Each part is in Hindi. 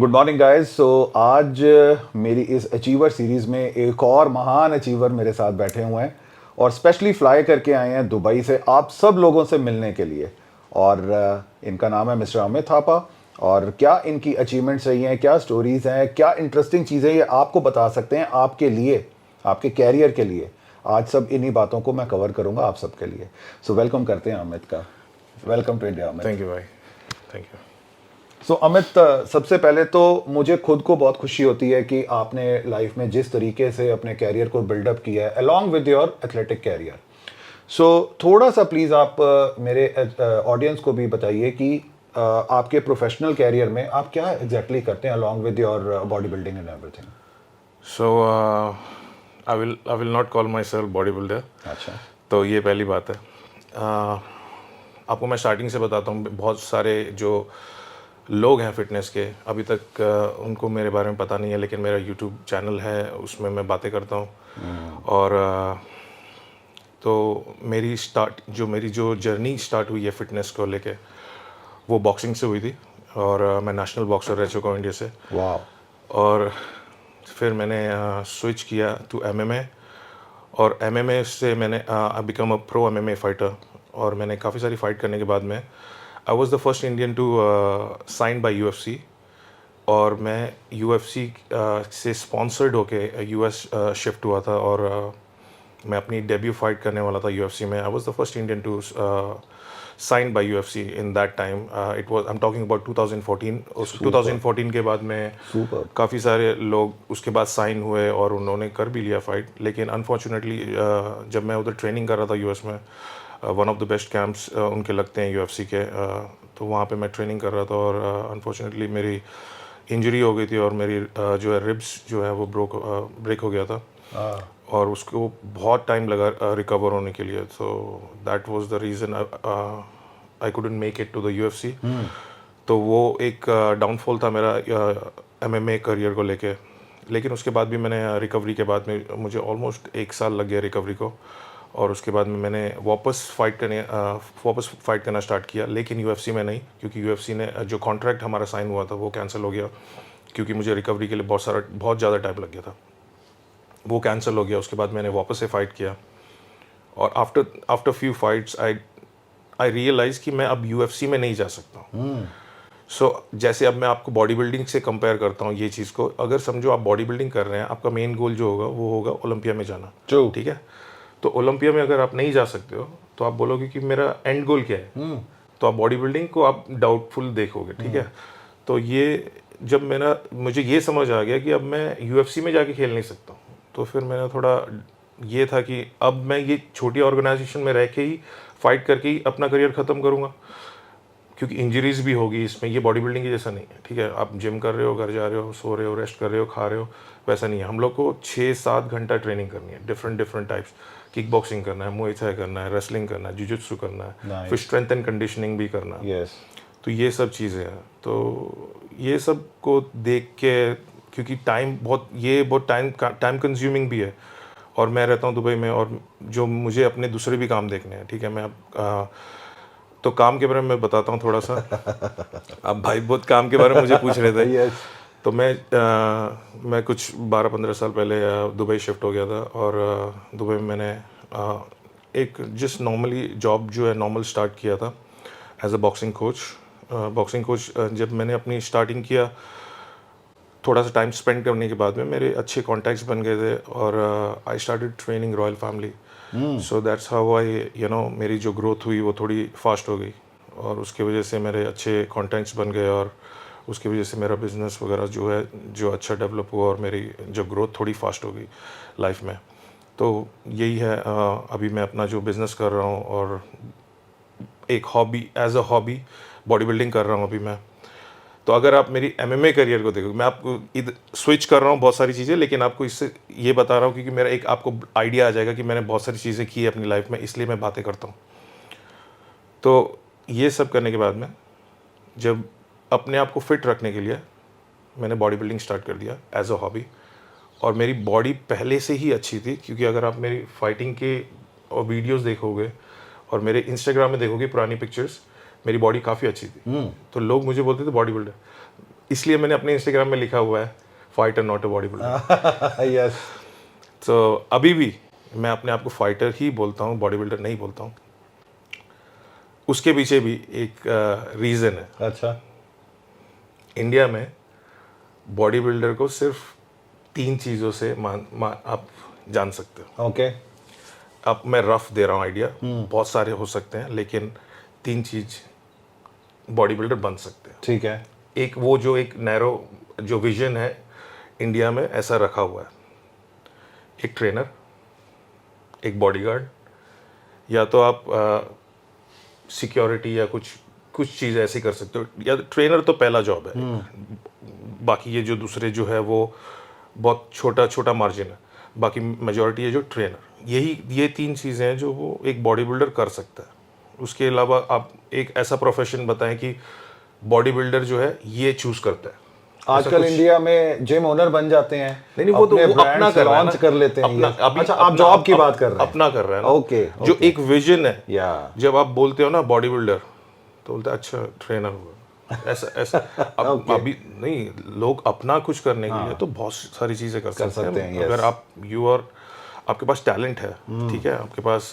Good morning guys. सो आज मेरी इस अचीवर सीरीज़ में एक और महान अचीवर मेरे साथ बैठे हुए हैं और स्पेशली फ्लाई करके आए हैं दुबई से आप सब लोगों से मिलने के लिए। और इनका नाम है मिस्टर अमित थापा। और क्या इनकी अचीवमेंट्स रही हैं, क्या स्टोरीज़ हैं, क्या इंटरेस्टिंग चीज़ें ये आपको बता सकते हैं आपके लिए, आपके कैरियर के लिए। आज सब इन्हीं बातों को मैं कवर करूँगा आप सबके लिए। सो वेलकम करते हैं अमित का। Welcome to India Amit. Thank you भाई, थैंक यू। सो अमित, सबसे पहले तो मुझे खुद को बहुत खुशी होती है कि आपने लाइफ में जिस तरीके से अपने कैरियर को बिल्डअप किया है along with your athletic career. So थोड़ा सा प्लीज़ आप मेरे ऑडियंस को भी बताइए कि आपके प्रोफेशनल कैरियर में आप क्या एग्जैक्टली करते हैं along with your body building and everything. So I will not call my self body builder. अच्छा। तो ये पहली बात है। आपको मैं स्टार्टिंग से बताता हूँ, बहुत सारे जो लोग हैं फिटनेस के अभी तक उनको मेरे बारे में पता नहीं है, लेकिन मेरा यूट्यूब चैनल है, उसमें मैं बातें करता हूँ। और तो मेरी जो जर्नी स्टार्ट हुई है फिटनेस को लेके, वो बॉक्सिंग से हुई थी। और मैं नेशनल बॉक्सर रह चुका हूँ इंडिया से। वाह। और फिर मैंने स्विच किया टू एमएमए, और एमएमए से मैंने become a pro MMA fighter. और मैंने काफ़ी सारी फाइट करने के बाद में I was the first Indian to sign by UFC. और मैं यूएफसी से स्पॉन्सर्ड होके यूएस शिफ्ट हुआ था। और मैं अपनी डेब्यू फाइट करने वाला था यूएफसी में। I was the first Indian to sign by UFC in that time. It was, I am talking about 2014। उस 2014 के बाद में सुपर। काफ़ी सारे लोग उसके बाद साइन हुए और उन्होंने कर भी लिया फाइट। लेकिन अनफॉर्चुनेटली जब मैं उधर ट्रेनिंग कर रहा था यूएस में, one of the best camps उनके लगते हैं यूएफसी के, तो वहाँ पे मैं ट्रेनिंग कर रहा था। और अनफॉर्चुनेटली मेरी इंजरी हो गई थी और मेरी जो है रिब्स जो है वो ब्रेक हो गया था। और उसको बहुत टाइम लगा रिकवर होने के लिए। So that was the reason I couldn't make it to the UFC. तो वो एक डाउनफॉल था मेरा एमएमए करियर को लेके। लेकिन उसके बाद भी मैंने रिकवरी के बाद में मुझे ऑलमोस्ट 1 साल लग गया रिकवरी को। और उसके बाद में मैंने वापस फाइट करना स्टार्ट किया, लेकिन यूएफसी में नहीं, क्योंकि यूएफसी ने जो कॉन्ट्रैक्ट हमारा साइन हुआ था वो कैंसिल हो गया, क्योंकि मुझे रिकवरी के लिए बहुत ज़्यादा टाइम लग गया था। वो कैंसिल हो गया। उसके बाद मैंने वापस से फाइट किया। और after few fights I realize कि मैं अब यूएफसी में नहीं जा सकता हूँ। सो जैसे अब मैं आपको बॉडी बिल्डिंग से कंपेयर करता हूँ ये चीज़ को, अगर समझो आप बॉडी बिल्डिंग कर रहे हैं, आपका मेन गोल जो होगा वो होगा ओलंपिया में जाना। True. ठीक है। तो ओलंपिया में अगर आप नहीं जा सकते हो तो आप बोलोगे कि मेरा एंड गोल क्या है। तो आप बॉडी बिल्डिंग को आप डाउटफुल देखोगे। ठीक है। तो ये जब मुझे ये समझ आ गया कि अब मैं यूएफसी में जाके खेल नहीं सकता हूँ, तो फिर मैंने थोड़ा ये था कि अब मैं ये छोटी ऑर्गेनाइजेशन में रह के ही फाइट करके ही अपना करियर ख़त्म करूँगा, क्योंकि इंजरीज भी होगी इसमें। ये बॉडी बिल्डिंग की जैसा नहीं है। ठीक है, आप जिम कर रहे हो, घर जा रहे हो, सो रहे हो, रेस्ट कर रहे हो, खा रहे हो, वैसा नहीं है। हम लोग को 6-7 घंटा ट्रेनिंग करनी है, डिफरेंट टाइप्स। किक बॉक्सिंग करना है, मुay थाई करना है, रेसलिंग करना है, जिजित्सु करना है, Nice. फिर स्ट्रेंथ एंड कंडीशनिंग भी करना है। यस। तो ये सब चीज़ें हैं। तो ये सब को देख के, क्योंकि बहुत टाइम कंज्यूमिंग भी है, और मैं रहता हूँ दुबई में, और जो मुझे अपने दूसरे भी काम देखने हैं। ठीक है। तो काम के बारे में मैं बताता हूँ थोड़ा सा। अब भाई बहुत काम के बारे में मुझे पूछ रहे थे। यस। तो मैं कुछ 12-15 साल पहले दुबई शिफ्ट हो गया था। और दुबई में मैंने एक जिस नॉर्मली जॉब जो है नॉर्मल स्टार्ट किया था एज अ बॉक्सिंग कोच। जब मैंने अपनी स्टार्टिंग किया, थोड़ा सा टाइम स्पेंड करने के बाद में मेरे अच्छे कॉन्टैक्ट्स बन गए थे, और I started training royal family. So that's how I मेरी जो ग्रोथ हुई वो थोड़ी फास्ट हो गई, और उसकी वजह से मेरे अच्छे कॉन्टैक्ट्स बन गए, और उसकी वजह से मेरा बिज़नेस वगैरह जो अच्छा डेवलप हुआ, और मेरी जो ग्रोथ थोड़ी फास्ट हो गई लाइफ में। तो यही है। अभी मैं अपना जो बिज़नेस कर रहा हूँ, और एक hobby, as a hobby body building कर रहा हूँ अभी मैं। तो अगर आप मेरी एमएमए करियर को देखो, मैं आपको इधर स्विच कर रहा हूँ बहुत सारी चीज़ें, लेकिन आपको इससे ये बता रहा हूँ क्योंकि मेरा एक आपको आइडिया आ जाएगा कि मैंने बहुत सारी चीज़ें की अपनी लाइफ में, इसलिए मैं बातें करता हूँ। तो ये सब करने के बाद में, जब अपने आप को फिट रखने के लिए मैंने बॉडी बिल्डिंग स्टार्ट कर दिया एज अ हॉबी। और मेरी बॉडी पहले से ही अच्छी थी, क्योंकि अगर आप मेरी फाइटिंग के और वीडियोस देखोगे और मेरे इंस्टाग्राम में देखोगे पुरानी पिक्चर्स, मेरी बॉडी काफ़ी अच्छी थी। तो लोग मुझे बोलते थे बॉडी बिल्डर। इसलिए मैंने अपने इंस्टाग्राम में लिखा हुआ है fighter not a body builder. Yes. तो अभी भी मैं अपने आप को फाइटर ही बोलता हूँ, बॉडी बिल्डर नहीं बोलता हूँ। उसके पीछे भी एक रीज़न है। अच्छा। इंडिया में बॉडी बिल्डर को सिर्फ 3 चीज़ों से आप जान सकते हो। ओके। अब मैं रफ दे रहा हूँ आइडिया, बहुत सारे हो सकते हैं, लेकिन 3 चीज़ बॉडी बिल्डर बन सकते हैं। ठीक है। एक वो जो एक नैरो जो विजन है इंडिया में ऐसा रखा हुआ है, एक ट्रेनर, एक बॉडीगार्ड, या तो आप सिक्योरिटी या कुछ चीज़ ऐसी कर सकते हो, या ट्रेनर तो पहला जॉब है। बाकी ये जो दूसरे जो है वो बहुत छोटा छोटा मार्जिन है, बाकी मेजॉरिटी है जो ट्रेनर। ये 3 चीज़ें हैं जो वो एक बॉडी बिल्डर कर सकता है। उसके अलावा आप एक ऐसा प्रोफेशन बताएं कि बॉडी बिल्डर जो है ये चूज करता है। आजकल इंडिया में जिम ओनर बन जाते हैं। नहीं वो तो वो अपना कर लॉन्च कर लेते हैं। अच्छा, आप जॉब की बात कर रहे हैं। अपना कर रहे हैं ना। ओके। जो एक विजन है, या जब आप बोलते हो ना बॉडी बिल्डर, तो बोलते हैं अच्छा ट्रेनर हुआ, ऐसा अब अभी नहीं, लोग अपना कुछ करने के लिए तो बहुत सारी चीजें कर सकते हैं। अगर आप आपके पास टैलेंट है, ठीक है, आपके पास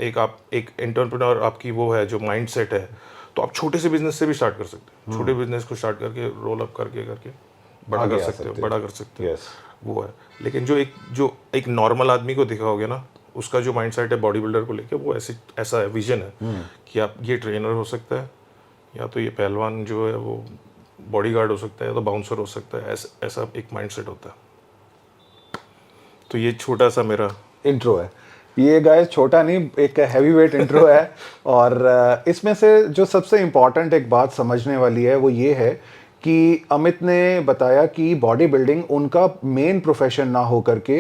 एक एंटरप्रेन्योर आपकी वो है जो माइंडसेट है, तो आप छोटे से बिजनेस से भी स्टार्ट कर सकते हैं। छोटे बिजनेस को स्टार्ट करके रोल अप करके बड़ा कर सकते हो, बड़ा कर सकते हो। वो है। लेकिन जो एक नॉर्मल आदमी को देखा होगा ना, उसका जो माइंडसेट है बॉडी बिल्डर को लेके, वो ऐसा है, विजन है कि आप ये ट्रेनर हो सकता है, या तो ये पहलवान जो है वो बॉडीगार्ड हो सकता है, या तो बाउंसर हो सकता है। ऐसा एक माइंडसेट होता है। तो ये छोटा सा मेरा इंट्रो है। ये गाइस छोटा नहीं, एक हैवी वेट इंट्रो है। और इसमें से जो सबसे इम्पॉर्टेंट एक बात समझने वाली है वो ये है कि अमित ने बताया कि बॉडी बिल्डिंग उनका मेन प्रोफेशन ना हो करके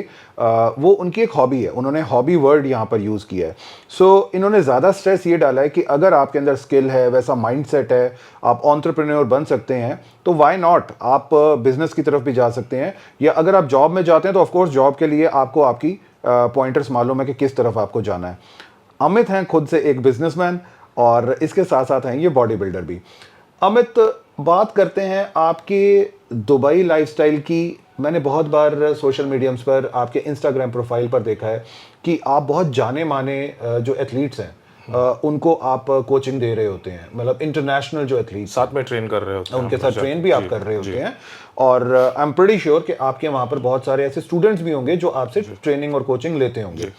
वो उनकी एक हॉबी है। उन्होंने हॉबी वर्ड यहाँ पर यूज़ किया है। सो इन्होंने ज़्यादा स्ट्रेस ये डाला है कि अगर आपके अंदर स्किल है, वैसा माइंडसेट है, आप एंटरप्रेन्योर बन सकते हैं, तो व्हाई नॉट आप बिजनेस की तरफ भी जा सकते हैं। या अगर आप जॉब में जाते हैं तो ऑफकोर्स जॉब के लिए आपको आपकी पॉइंटर्स मालूम है कि किस तरफ आपको जाना है। अमित हैं खुद से एक बिजनेसमैन और इसके साथ साथ हैं ये बॉडी बिल्डर भी। अमित, बात करते हैं आपके दुबई लाइफस्टाइल की। मैंने बहुत बार सोशल मीडियम्स पर आपके इंस्टाग्राम प्रोफाइल पर देखा है कि आप बहुत जाने माने जो एथलीट्स हैं उनको आप कोचिंग दे रहे होते हैं, मतलब इंटरनेशनल जो एथलीट्स साथ में ट्रेन कर रहे होते हैं, उनके साथ ट्रेन भी आप कर रहे होते हैं। और आई एम प्रीटी श्योर कि आपके वहाँ पर बहुत सारे ऐसे स्टूडेंट्स भी होंगे जो आपसे ट्रेनिंग और कोचिंग लेते होंगे।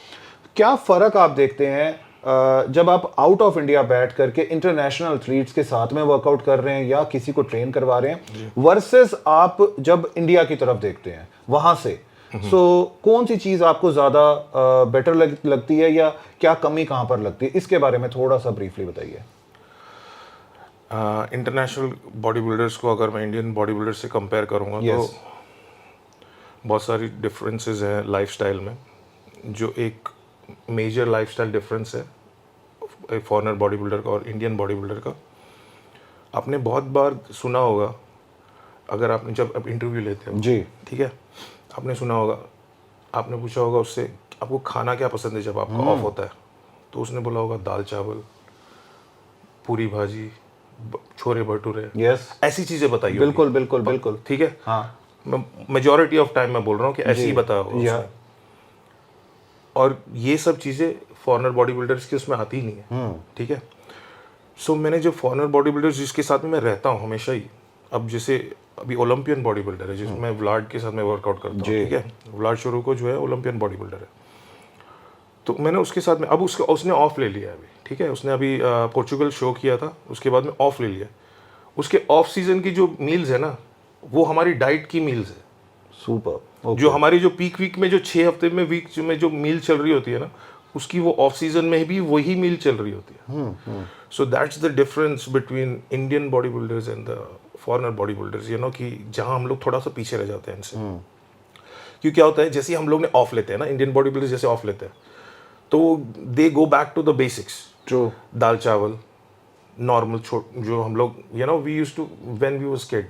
क्या फ़र्क आप देखते हैं जब आप आउट ऑफ इंडिया बैठ करके इंटरनेशनल एथलीट्स के साथ में वर्कआउट कर रहे हैं या किसी को ट्रेन करवा रहे हैं, वर्सेस आप जब इंडिया की तरफ देखते हैं वहाँ से? कौन सी चीज़ आपको ज़्यादा बेटर लगती है या क्या कमी कहाँ पर लगती है? इसके बारे में थोड़ा सा ब्रीफली बताइए। इंटरनेशनल बॉडी बिल्डर्स को अगर मैं इंडियन बॉडी बिल्डर से कंपेयर करूँगा तो बहुत सारी डिफरेंसेस हैं लाइफस्टाइल में। जो एक मेजर लाइफस्टाइल डिफरेंस है एक फॉरेनर बॉडी बिल्डर का और इंडियन बॉडी बिल्डर का, आपने बहुत बार सुना होगा, अगर आपने जब आप इंटरव्यू लेते हो जी, ठीक है, आपने सुना होगा, आपने पूछा होगा उससे आपको खाना क्या पसंद है जब आपका ऑफ होता है, तो उसने बोला होगा दाल चावल, पूरी भाजी, छोले भटूरे, ऐसी चीज़ें बताइए। बिल्कुल बिल्कुल बिल्कुल, ठीक है। हाँ, मेजॉरिटी ऑफ टाइम मैं बोल रहा हूँ कि ऐसे ही बताया होगा। और ये सब चीज़ें फॉरेनर बॉडी बिल्डर्स की उसमें आती ही नहीं है। ठीक है। सो मैंने जो फॉरेनर बॉडी बिल्डर्स जिसके साथ में मैं रहता हूँ हमेशा ही, अब जैसे अभी ओलंपियन बॉडी बिल्डर है जिसमें व्लाड के साथ में वर्कआउट करता हूँ, ठीक है, व्लाड शोरुको जो है ओलंपियन बॉडी बिल्डर है, तो मैंने उसके साथ में, अब उसने ऑफ ले लिया है अभी, ठीक है, उसने अभी पोर्चुगल शो किया था, उसके बाद में ऑफ ले लिया। उसके ऑफ सीजन की जो मील्स है ना, वो हमारी डाइट की मील्स है। सुपर। जो हमारी जो पीक वीक में जो 6 हफ्ते में वीक में जो मील चल रही होती है ना, उसकी वो ऑफ सीजन में भी वही मील चल रही होती है। सो that's the difference between Indian body builders and the foreigner body builders, you know, कि जहाँ हम लोग थोड़ा सा पीछे रह जाते हैं इनसे। क्योंकि क्या होता है, जैसे हम लोग ने ऑफ लेते हैं ना, इंडियन बॉडी बिल्डर्स जैसे ऑफ लेते हैं, तो they go back to the basics. True. दाल चावल नॉर्मल, जो हम लोग, you know, we used to when we was kid,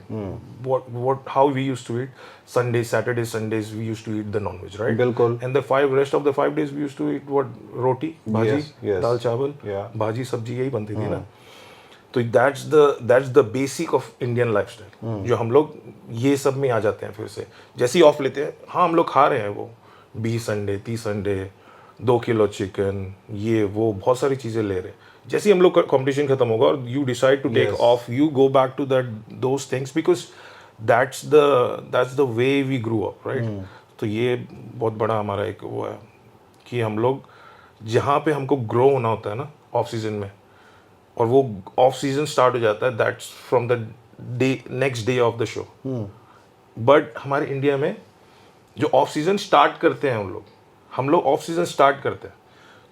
what how we used to eat Sundays, Saturdays, Sundays we used to eat the non-veg, right? बिल्कुल। And the rest of the 5 days we used to eat what? रोटी भाजी, दाल चावल, भाजी सब्जी, यही बनती थी ना। तो that's the basic of Indian lifestyle, जो हम लोग ये सब में आ जाते हैं फिर से। जैसे ही ऑफ लेते हैं, हाँ हम लोग खा रहे हैं वो 20 अंडे 30 अंडे 2 किलो चिकन, ये वो बहुत सारी चीज़ें ले रहे हैं। जैसे ही हम लोग कंपटीशन खत्म होगा और you decide to take off, you go back to that those things, because that's the way we grew up, right. तो ये बहुत बड़ा हमारा एक वो है कि हम लोग जहाँ पे हमको ग्रो होना होता है ना ऑफ सीजन में, और वो ऑफ सीजन स्टार्ट हो जाता है, that's from the day next day of the show. But हमारे इंडिया में जो ऑफ सीजन स्टार्ट करते हैं हम लोग ऑफ सीजन स्टार्ट करते हैं।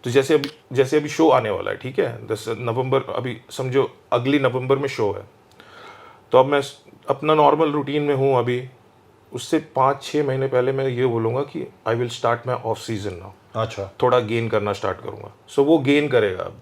तो जैसे अभी शो आने वाला है, ठीक है, 10 नवंबर, अभी समझो अगली नवंबर में शो है, तो अब मैं अपना नॉर्मल रूटीन में हूँ अभी। उससे 5-6 महीने पहले मैं ये बोलूँगा कि I will start my off season now. अच्छा, थोड़ा गेन करना स्टार्ट करूँगा। सो वो गेन करेगा अब,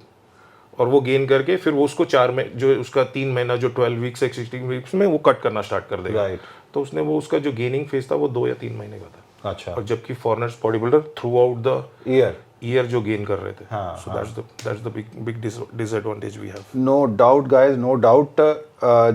और वो गेन करके फिर वो उसको 4 में जो उसका 3 महीना जो 12 वीक्स या 16 वीक्स में वो कट करना स्टार्ट कर देगा। राइट। तो उसने वो उसका जो गेनिंग फेज था वो 2 या 3 महीने का था। अच्छा, और जबकि foreigners body builder throughout the year year जो गेन कर रहे थे। हाँ, so that's the big disadvantage we have. No doubt guys, no doubt.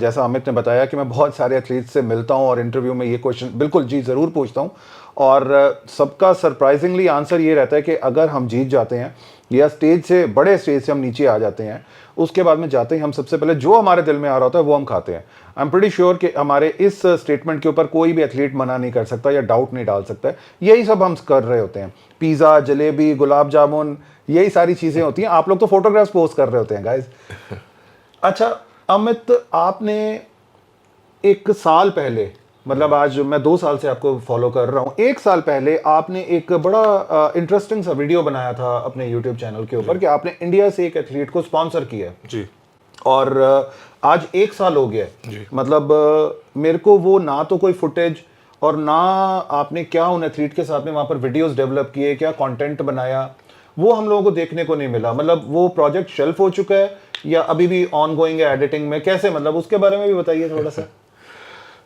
जैसा अमित ने बताया कि मैं बहुत सारे एथलीट से मिलता हूँ और इंटरव्यू में ये क्वेश्चन बिल्कुल जी ज़रूर पूछता हूँ, और सबका सरप्राइजिंगली आंसर ये रहता है कि अगर हम जीत जाते हैं या स्टेज से, बड़े स्टेज से हम नीचे आ जाते हैं, उसके बाद में जाते ही हम सबसे पहले जो हमारे दिल में आ रहा होता है वो हम खाते हैं। आई एम प्रीटी श्योर कि हमारे इस स्टेटमेंट के ऊपर कोई भी एथलीट मना नहीं कर सकता या डाउट नहीं डाल सकता है। यही सब हम कर रहे होते हैं, पिज़्ज़ा, जलेबी, गुलाब जामुन, यही सारी चीज़ें होती हैं। आप लोग तो फोटोग्राफ्स पोस्ट कर रहे होते हैं गाइज। अच्छा अमित, आपने 1 साल पहले, मतलब आज मैं 2 साल से आपको फॉलो कर रहा हूँ, 1 साल पहले आपने एक बड़ा इंटरेस्टिंग सा वीडियो बनाया था अपने यूट्यूब चैनल के ऊपर कि आपने इंडिया से एक एथलीट को स्पॉन्सर किया है जी। और आज 1 साल हो गया जी। मतलब मेरे को वो ना तो कोई फुटेज और ना आपने क्या उन एथलीट के साथ में वहाँ पर वीडियोस डेवलप किए, क्या कंटेंट बनाया, वो हम लोगों को देखने को नहीं मिला। मतलब वो प्रोजेक्ट शेल्फ हो चुका है या अभी भी ऑन गोइंग है एडिटिंग में, कैसे, मतलब उसके बारे में भी बताइए थोड़ा सा।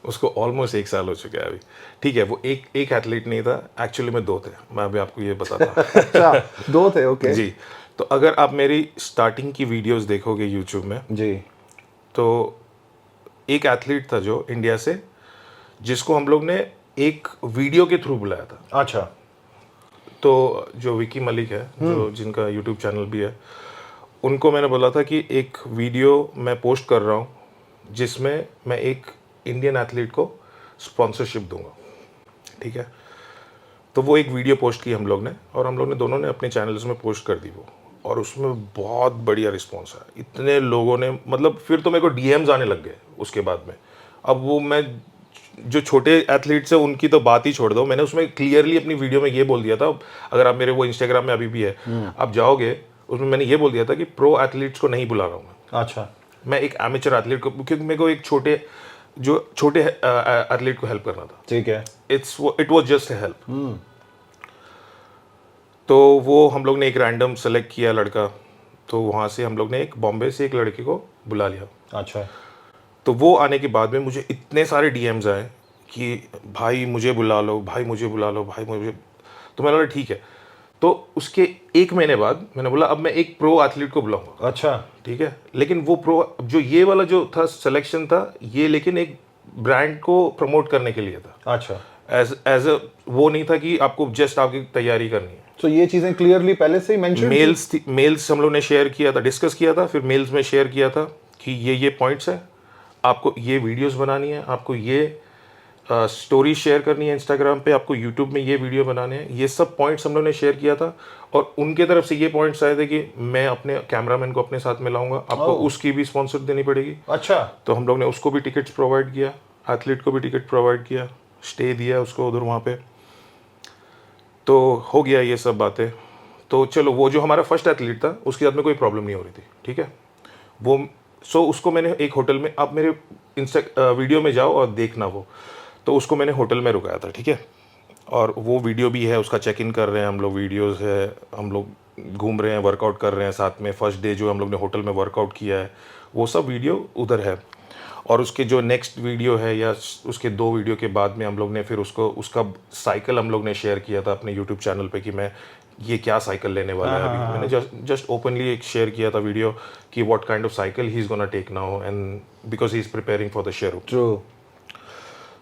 उसको ऑलमोस्ट 1 साल हो चुका है अभी। ठीक है, वो एक एथलीट नहीं था, एक्चुअली में 2 थे, मैं अभी आपको ये बताता हूँ। अच्छा 2 थे, ओके जी। तो अगर आप मेरी स्टार्टिंग की वीडियोस देखोगे यूट्यूब में, जी, तो एक एथलीट था जो इंडिया से, जिसको हम लोग ने एक वीडियो के थ्रू बुलाया था। अच्छा, तो जो विकी मलिक है, जो जिनका यूट्यूब चैनल भी है, उनको मैंने बोला था कि एक वीडियो मैं पोस्ट कर रहा हूँ जिसमें मैं एक इंडियन एथलीट को स्पॉन्सरशिप दूंगा, ठीक है। तो वो एक वीडियो पोस्ट की हम लोग ने, और हम लोग ने दोनों ने अपने चैनल्स में पोस्ट कर दी वो, और उसमें बहुत बढ़िया रिस्पॉन्स आया। इतने लोगों ने, मतलब फिर तो मेरे को डीएम्स आने लग गए उसके बाद में। अब वो मैं जो छोटे एथलीट्स हैं उनकी तो बात ही छोड़ दो, मैंने उसमें क्लियरली अपनी वीडियो में ये बोल दिया था, अगर आप मेरे वो इंस्टाग्राम में अभी भी है, आप जाओगे उसमें मैंने ये बोल दिया था कि प्रो एथलीट्स को नहीं बुला रहा हूँ मैं। अच्छा, मैं एक एमेचर एथलीट को, क्योंकि मेरे को एक छोटे एथलीट को हेल्प करना था। ठीक है, इट वाज जस्ट हेल्प। तो वो हम लोग ने एक रैंडम सेलेक्ट किया लड़का, तो वहाँ से हम लोग ने एक बॉम्बे से एक लड़के को बुला लिया। अच्छा, तो वो आने के बाद में मुझे इतने सारे डीएम्स आए कि भाई मुझे बुला लो, भाई मुझे बुला लो, भाई मुझे। तो मैंने बोला ठीक है। तो उसके 1 महीने बाद मैंने बोला अब मैं एक प्रो एथलीट को बुलाऊंगा। अच्छा, ठीक है, लेकिन वो प्रो जो ये वाला जो था सिलेक्शन था ये, लेकिन एक ब्रांड को प्रमोट करने के लिए था। अच्छा, एज अ वो नहीं था कि आपको जस्ट आपकी तैयारी करनी है। तो ये चीजें क्लियरली पहले से ही मेंशन मेल्स हम लोग ने शेयर किया था, डिस्कस किया था, फिर मेल्स में शेयर किया था कि ये पॉइंट्स है, आपको ये वीडियोस बनानी है, आपको ये स्टोरी शेयर करनी है इंस्टाग्राम पे, आपको यूट्यूब में ये वीडियो बनाने हैं, ये सब पॉइंट्स हम लोग ने शेयर किया था। और उनके तरफ से ये पॉइंट्स आए थे कि मैं अपने कैमरामैन को अपने साथ में लाऊंगा, आपको उसकी भी स्पॉन्सर देनी पड़ेगी। अच्छा, तो हम लोग ने उसको भी टिकट्स प्रोवाइड किया, एथलीट को भी टिकट प्रोवाइड किया, स्टे दिया उसको उधर वहाँ पे। तो हो गया ये सब बातें। तो चलो, वो जो हमारा फर्स्ट एथलीट था उसके साथ में कोई प्रॉब्लम नहीं हो रही थी, ठीक है। वो उसको मैंने एक होटल में, आप मेरे वीडियो में जाओ और देखना वो, तो उसको मैंने होटल में रुकाया था, ठीक है। और वो वीडियो भी है, उसका चेक इन कर रहे हैं हम लोग, वीडियोस है, हम लोग घूम रहे हैं, वर्कआउट कर रहे हैं साथ में। फर्स्ट डे जो हम लोग ने होटल में वर्कआउट किया है वो सब वीडियो उधर है। और उसके जो नेक्स्ट वीडियो है या उसके 2 वीडियो के बाद में हम लोग ने फिर उसका साइकिल हम लोग ने शेयर किया था अपने यूट्यूब चैनल पे कि मैं ये क्या साइकिल लेने वाला है अभी। मैंने जस्ट ओपनली एक शेयर किया था वीडियो कि what kind of cycle he is gonna take now and because he is preparing for the share. True.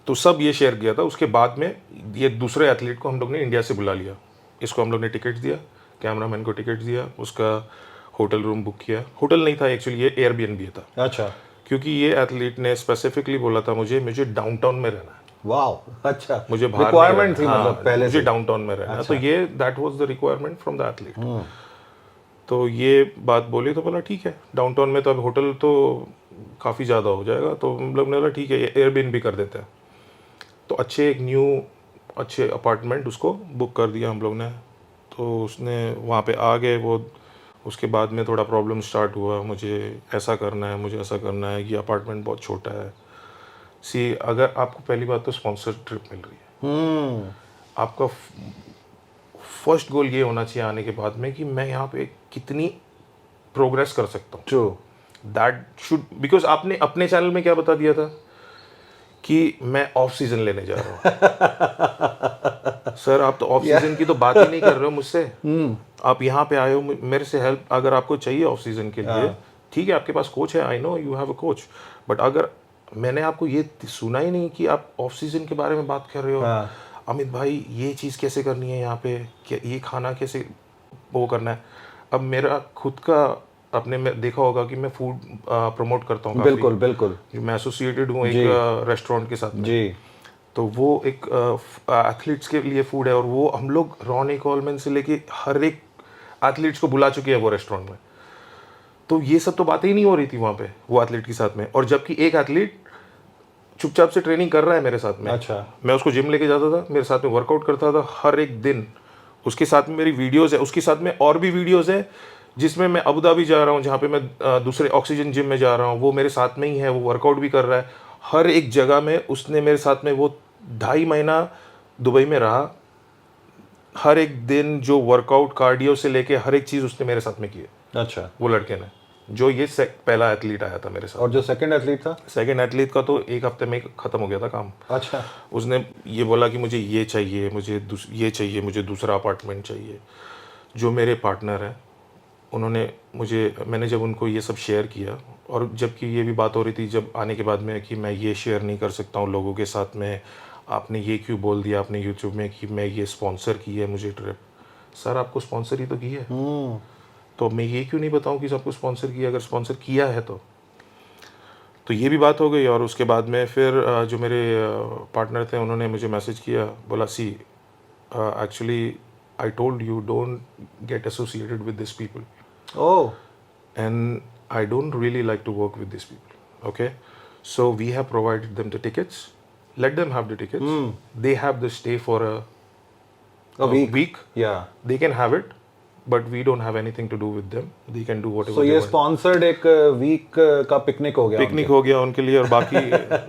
तो सब ये शेयर किया था। उसके बाद में ये दूसरे एथलीट को हम लोग ने इंडिया से बुला लिया। इसको हम लोग ने टिकट दिया, कैमरामैन को टिकट दिया, उसका होटल रूम बुक किया। होटल नहीं था एक्चुअली, ये एयरबीएनबी था। अच्छा। क्योंकि ये एथलीट ने स्पेसिफिकली बोला था मुझे डाउनटाउन में रहना है। वाह, अच्छा, मुझे बाहर रिक्वायरमेंट थी, हाँ, मतलब पहले मुझे से। डाउनटाउन में रहना है। तो ये that was the requirement from the athlete. तो ये बात बोली तो बोला ठीक है, डाउनटाउन में तो अब होटल तो काफ़ी ज़्यादा हो जाएगा। तो हम लोग ने बोला ठीक है, एयरबीएनबी कर देते हैं। तो अच्छे अपार्टमेंट उसको बुक कर दिया हम लोग ने। तो उसने वहाँ पे आ गए वो। उसके बाद में थोड़ा प्रॉब्लम स्टार्ट हुआ, मुझे ऐसा करना है, मुझे ऐसा करना है, ये अपार्टमेंट बहुत छोटा है। सी, अगर आपको पहली बात तो स्पॉन्सर ट्रिप मिल रही है, आपका फर्स्ट गोल ये होना चाहिए आने के बाद में कि मैं यहाँ पे कितनी प्रोग्रेस कर सकता हूँ। ट्रू। दैट शुड, बिकॉज आपने अपने चैनल में क्या बता दिया था कि मैं ऑफ सीजन लेने जा रहा हूँ। सर आप तो ऑफ सीजन की तो बात ही नहीं कर रहे हो मुझसे। आप यहाँ पे आए हो, मेरे से हेल्प अगर आपको चाहिए ऑफ सीजन के लिए, ठीक है, आपके पास कोच है, I know you have a coach, but अगर मैंने आपको ये सुना ही नहीं कि आप ऑफ सीजन के बारे में बात कर रहे हो। अमित भाई ये चीज़ कैसे करनी है यहाँ पे, क्या ये खाना कैसे वो करना है। अब मेरा खुद का आपने में देखा होगा कि मैं फूड प्रमोट करता हूँ। बिल्कुल बिल्कुल। मैं एसोसिएटेड हूँ एक रेस्टोरेंट के साथ में। जी। तो वो एक एथलीट्स के लिए फूड है, और वो हम लोग रॉनी कॉलमैन से लेके हर एक एथलीट्स को बुला चुके हैं वो रेस्टोरेंट में। तो ये सब तो बातें ही नहीं हो रही थी वहाँ पे वो एथलीट के साथ में। और जबकि एक एथलीट चुपचाप से ट्रेनिंग कर रहा है मेरे साथ में। अच्छा। मैं उसको जिम लेके जाता था, मेरे साथ में वर्कआउट करता था हर एक दिन। उसके साथ में मेरी वीडियोज़ है, उसके साथ में और भी वीडियोज़ है जिसमें मैं अबू धाबी जा रहा हूँ, जहाँ पे मैं दूसरे ऑक्सीजन जिम में जा रहा हूँ, वो मेरे साथ में ही है, वो वर्कआउट भी कर रहा है। हर एक जगह में उसने मेरे साथ में वो 2.5 महीना दुबई में रहा। हर एक दिन जो वर्कआउट कार्डियो से लेके हर एक चीज़ उसने मेरे साथ में की है। अच्छा। वो लड़के ने, जो ये पहला एथलीट आया था मेरे साथ। और जो सेकंड एथलीट था? सेकंड एथलीट का तो 1 हफ्ते में ख़त्म हो गया था काम। अच्छा। उसने ये बोला कि मुझे ये चाहिए, मुझे दूसरा अपार्टमेंट चाहिए। जो मेरे पार्टनर हैं उन्होंने मैंने जब उनको ये सब शेयर किया, और जबकि ये भी बात हो रही थी जब आने के बाद में कि मैं ये शेयर नहीं कर सकता हूँ लोगों के साथ में, आपने ये क्यों बोल दिया आपने यूट्यूब में कि मैं ये स्पॉन्सर की है मुझे ट्रिप। सर आपको स्पॉन्सर ही तो की है, तो मैं ये क्यों नहीं बताऊँ कि सबको स्पॉन्सर किया, अगर स्पॉन्सर किया है तो ये भी बात हो गई। और उसके बाद में फिर जो मेरे पार्टनर थे उन्होंने मुझे मैसेज किया, बोला see actually I told you don't get associated with this people, oh, and I don't really like to work with these people. Okay, so we have provided them the tickets. Let them have the tickets. They have the stay for a week. Yeah. They can have it, but we don't have anything to do with them. They can do whatever. So they ये want. स्पॉन्सर्ड एक वीक का पिकनिक हो गया। पिकनिक हो गया उनके लिए, और बाकी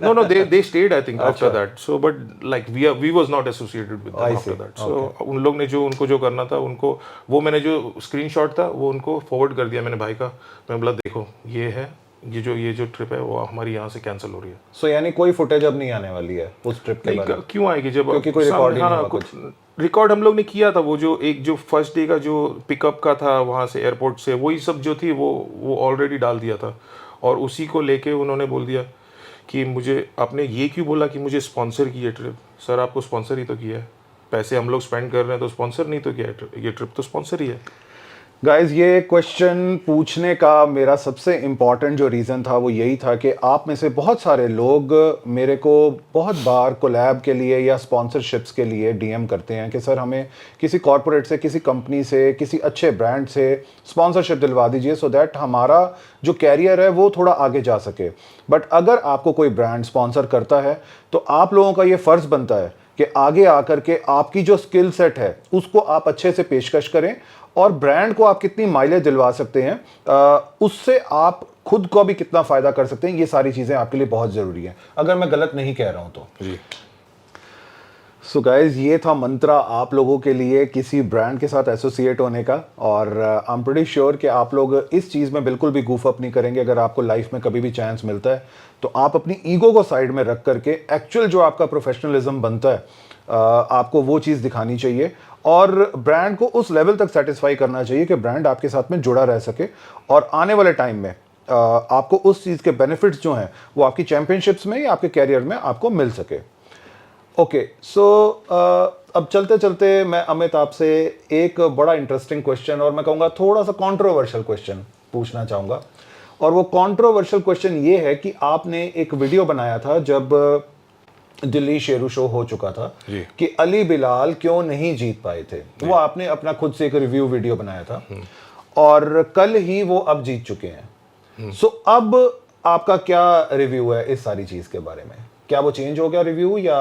no they stayed I think after that. So but like we was not associated with them after that. So उन लोग ने जो उनको जो करना था उनको, वो मैंने जो स्क्रीनशॉट था वो उनको फॉरवर्ड कर दिया मैंने भाई का। मैं बोला देखो ये है, ये जो ट्रिप है वो हमारी यहाँ से कैंसिल हो रही है। सो यानी कोई फुटेज अब नहीं आने वाली है उस ट्रिप के बारे में? क्यों आएगी जब, क्योंकि कोई रिकॉर्डिंग नहीं हुआ कुछ। रिकॉर्ड हम लोग ने किया था, वो जो फर्स्ट डे का जो पिकअप का था वहाँ से एयरपोर्ट से, वही सब जो थी वो ऑलरेडी डाल दिया था। और उसी को लेके उन्होंने बोल दिया कि मुझे, आपने ये क्यों बोला कि मुझे स्पॉन्सर की है ट्रिप। सर आपको स्पॉन्सर ही तो किया है, पैसे हम लोग स्पेंड कर रहे हैं तो स्पॉन्सर नहीं तो किया है, ये ट्रिप तो स्पॉन्सर ही है। गाइज, ये क्वेश्चन पूछने का मेरा सबसे इम्पॉर्टेंट जो रीज़न था वो यही था कि आप में से बहुत सारे लोग मेरे को बहुत बार कोलैब के लिए या स्पॉन्सरशिप्स के लिए डीएम करते हैं कि सर हमें किसी कॉर्पोरेट से, किसी कंपनी से, किसी अच्छे ब्रांड से स्पॉन्सरशिप दिलवा दीजिए सो दैट हमारा जो कैरियर है वो थोड़ा आगे जा सके। बट अगर आपको कोई ब्रांड स्पॉन्सर करता है तो आप लोगों का ये फ़र्ज़ बनता है कि आगे आकर के आपकी जो स्किल सेट है उसको आप अच्छे से पेशकश करें, और ब्रांड को आप कितनी माइलेज दिलवा सकते हैं, उससे आप खुद को भी कितना फ़ायदा कर सकते हैं, ये सारी चीज़ें आपके लिए बहुत ज़रूरी हैं, अगर मैं गलत नहीं कह रहा हूं तो। जी। सो गाइज, ये था मंत्रा आप लोगों के लिए किसी ब्रांड के साथ एसोसिएट होने का। और आई एम प्रीटी श्योर कि आप लोग इस चीज़ में बिल्कुल भी गूफ अप नहीं करेंगे। अगर आपको लाइफ में कभी भी चांस मिलता है तो आप अपनी ईगो को साइड में रख करके एक्चुअल जो आपका प्रोफेशनलिज्म बनता है, आपको वो चीज़ दिखानी चाहिए और ब्रांड को उस लेवल तक सेटिस्फाई करना चाहिए कि ब्रांड आपके साथ में जुड़ा रह सके और आने वाले टाइम में आपको उस चीज़ के बेनिफिट्स जो हैं वो आपकी चैंपियनशिप्स में या आपके कैरियर में आपको मिल सके। ओके, सो अब चलते चलते मैं अमित आपसे एक बड़ा इंटरेस्टिंग क्वेश्चन और मैं कहूँगा थोड़ा सा कंट्रोवर्शियल क्वेश्चन पूछना चाहूँगा। और वो कंट्रोवर्शियल क्वेश्चन ये है कि आपने एक वीडियो बनाया था जब दिल्ली शेरू शो हो चुका था जी। कि अली बिलाल क्यों नहीं जीत पाए थे। वो आपने अपना खुद से एक रिव्यू वीडियो बनाया था और कल ही वो अब जीत चुके हैं। सो अब आपका क्या रिव्यू है इस सारी चीज़ के बारे में? क्या वो चेंज हो गया रिव्यू या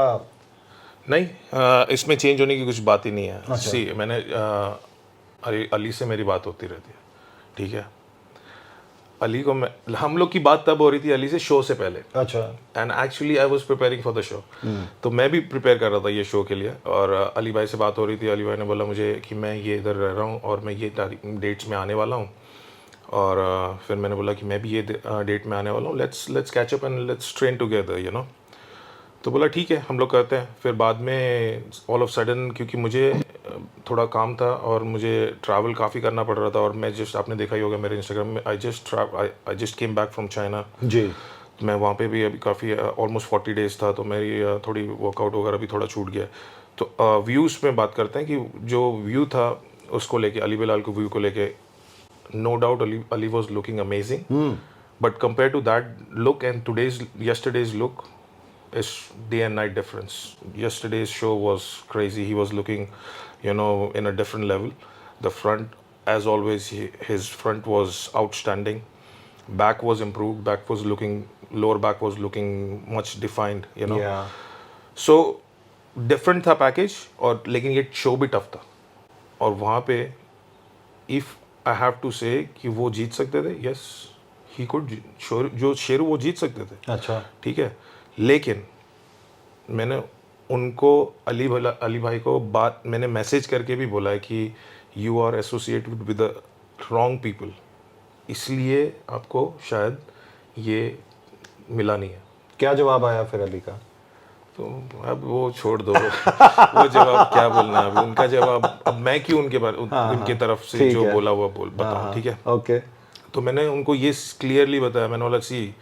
नहीं? इसमें चेंज होने की कुछ बात ही नहीं है। सी मैंने अली से मेरी बात होती रहती है, ठीक है। अली को हम लोग की बात तब हो रही थी अली से शो से पहले। अच्छा। And actually I was preparing for the show, तो मैं भी प्रिपेयर कर रहा था ये शो के लिए। और अली भाई से बात हो रही थी। अली भाई ने बोला मुझे कि मैं ये इधर रह रहा हूँ और मैं ये डेट्स में आने वाला हूँ। और फिर मैंने बोला कि मैं भी ये डेट में आने वाला हूँ, let's catch up and let's train together, you know. तो बोला ठीक है, हम लोग करते हैं। फिर बाद में ऑल ऑफ सडन, क्योंकि मुझे थोड़ा काम था और मुझे ट्रैवल काफ़ी करना पड़ रहा था, और मैं जस्ट, आपने देखा ही होगा मेरे इंस्टाग्राम में, I just came back from China ji. मैं वहाँ पे भी अभी काफ़ी ऑलमोस्ट 40 डेज़ था, तो मेरी थोड़ी वर्कआउट वगैरह भी थोड़ा छूट गया। तो व्यूज़ में बात करते हैं कि जो व्यू था उसको लेके, अली बिलाल के व्यू को लेके, no doubt Ali was looking amazing, but compare to that look and yesterday's look is day and night difference. Yesterday's show was crazy. He was looking, you know, in a different level. The front, as always, his front was outstanding. Back was improved. Back was looking, lower back was looking much defined, you know. Yeah. So different था पैकेज, और लेकिन ये शो भी टफ था। और वहाँ पे इफ़ आई हैव टू से कि वो जीत सकते थे, यस ही कुड, जो शेरू वो जीत सकते थे। अच्छा। ठीक है, लेकिन मैंने उनको अली भाई को बात मैंने मैसेज करके भी बोला है कि you are associated with the wrong people, इसलिए आपको शायद ये मिला नहीं है। क्या जवाब आया फिर अली का? तो अब वो छोड़ दो वो जवाब क्या बोलना है, अब उनका जवाब, अब मैं क्यों उनके तरफ से जो बोला हुआ बताऊं, ठीक है। ओके। तो मैंने उनको ये क्लियरली बताया, मैंने बोला सी,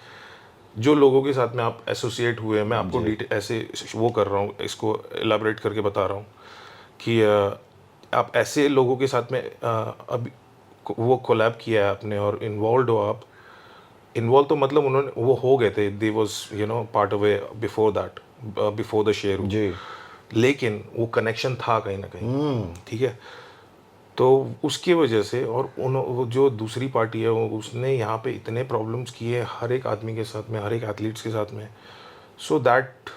जो लोगों के साथ में आप एसोसिएट हुए हैं, मैं आपको ऐसे वो कर रहा हूँ, इसको एलाबरेट करके बता रहा हूँ कि आप ऐसे लोगों के साथ में अभी वो कोलैब किया है आपने और इन्वॉल्व हो आप। इन्वॉल्व तो मतलब उन्होंने वो हो गए थे, they was you know part of a before that, before the Sheru ji, लेकिन वो कनेक्शन था कहीं ना कहीं, ठीक है। तो उसकी वजह से, और वो जो दूसरी पार्टी है वो उसने यहाँ पे इतने प्रॉब्लम्स किए हर एक आदमी के साथ में, हर एक एथलीट्स के साथ में, so that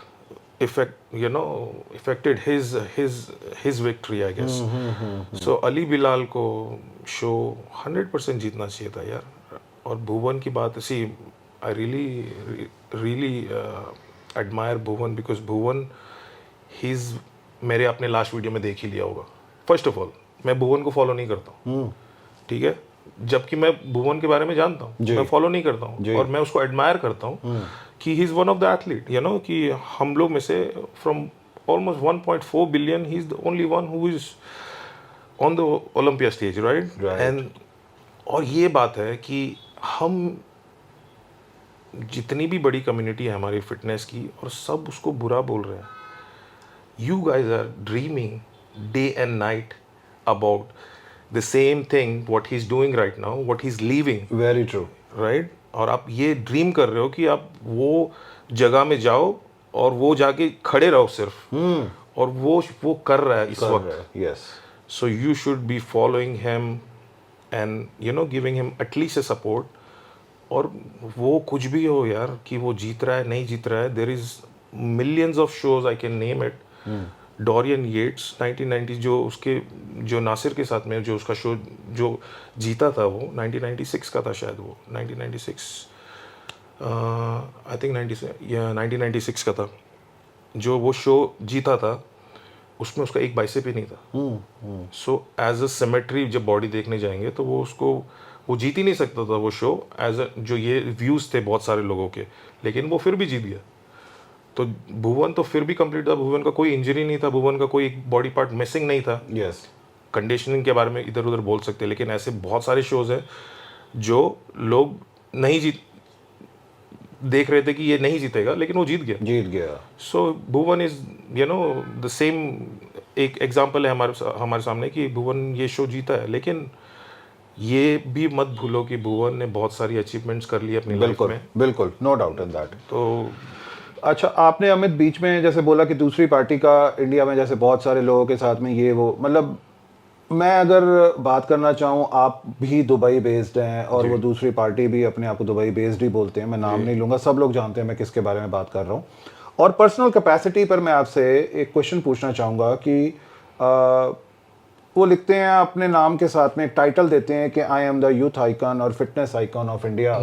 affected his victory, I guess. So Ali Bilal को शो 100% जीतना चाहिए था यार। और भुवन की बात, see I really admire Bhuvan, because Bhuvan मेरे अपने लास्ट वीडियो में देख ही लिया होगा। फर्स्ट ऑफ ऑल मैं भुवन को फॉलो नहीं करता हूँ, ठीक है, जबकि मैं भुवन के बारे में जानता हूँ, मैं फॉलो नहीं करता हूँ, और मैं उसको एडमायर करता हूँ कि he is one of the athlete, you know, कि हम लोग में से from almost 1.4 billion he is the only one who is on the Olympia stage, right. And और ये बात है कि हम जितनी भी बड़ी कम्युनिटी है हमारी फिटनेस की, और सब उसको बुरा बोल रहे हैं। You guys are dreaming day and night about the same thing what he's doing right now, what he's leaving, very true, right? और आप ये ड्रीम कर रहे हो कि आप वो जगह में जाओ और वो जाके खड़े रहो सिर्फ, और वो कर रहा है इस वक्त, yes, so you should be following him and you know giving him at least a support। और वो कुछ भी हो यार, कि वो जीत रहा है नहीं जीत रहा है, there is millions of shows I can name it। Dorian Yates 1990 जो नासिर के साथ में जो उसका शो जो जीता था, वो 1996 का था शायद, वो 1996 आई थिंक 1996 का था जो वो शो जीता था। उसमें उसका एक बाइसेप ही नहीं था। सो एज अ सिमेट्री जब बॉडी देखने जाएंगे तो वो जीत ही नहीं सकता था वो शो, एज अ जो ये व्यूज़ थे बहुत सारे लोगों के, लेकिन वो फिर भी जीत गया। तो भुवन तो फिर भी कंप्लीट था, भुवन का कोई इंजरी नहीं था, भुवन का कोई बॉडी पार्ट मिसिंग नहीं था। यस, कंडीशनिंग के बारे में इधर उधर बोल सकते हैं, लेकिन ऐसे बहुत सारे शोज हैं जो लोग नहीं जीत देख रहे थे कि ये नहीं जीतेगा, लेकिन वो जीत गया। जीत गया। सो भुवन इज द सेम, एक एग्जांपल है हमारे सामने कि भुवन ये शो जीता है, लेकिन ये भी मत भूलो कि भुवन ने बहुत सारी अचीवमेंट्स कर ली अपनी लाइफ बिल्कुल में। बिल्कुल, नो डाउट इन दैट। तो अच्छा, आपने अमित बीच में जैसे बोला कि दूसरी पार्टी का इंडिया में जैसे बहुत सारे लोगों के साथ में ये वो, मतलब मैं अगर बात करना चाहूँ, आप भी दुबई बेस्ड हैं और वो दूसरी पार्टी भी अपने आप को दुबई बेस्ड ही बोलते हैं, मैं नाम नहीं लूँगा, सब लोग जानते हैं मैं किसके बारे में बात कर रहा हूँ। और पर्सनल कैपेसिटी पर मैं आपसे एक क्वेश्चन पूछना चाहूँगा कि वो लिखते हैं अपने नाम के साथ में एक टाइटल देते हैं कि I am the youth icon और fitness icon of India,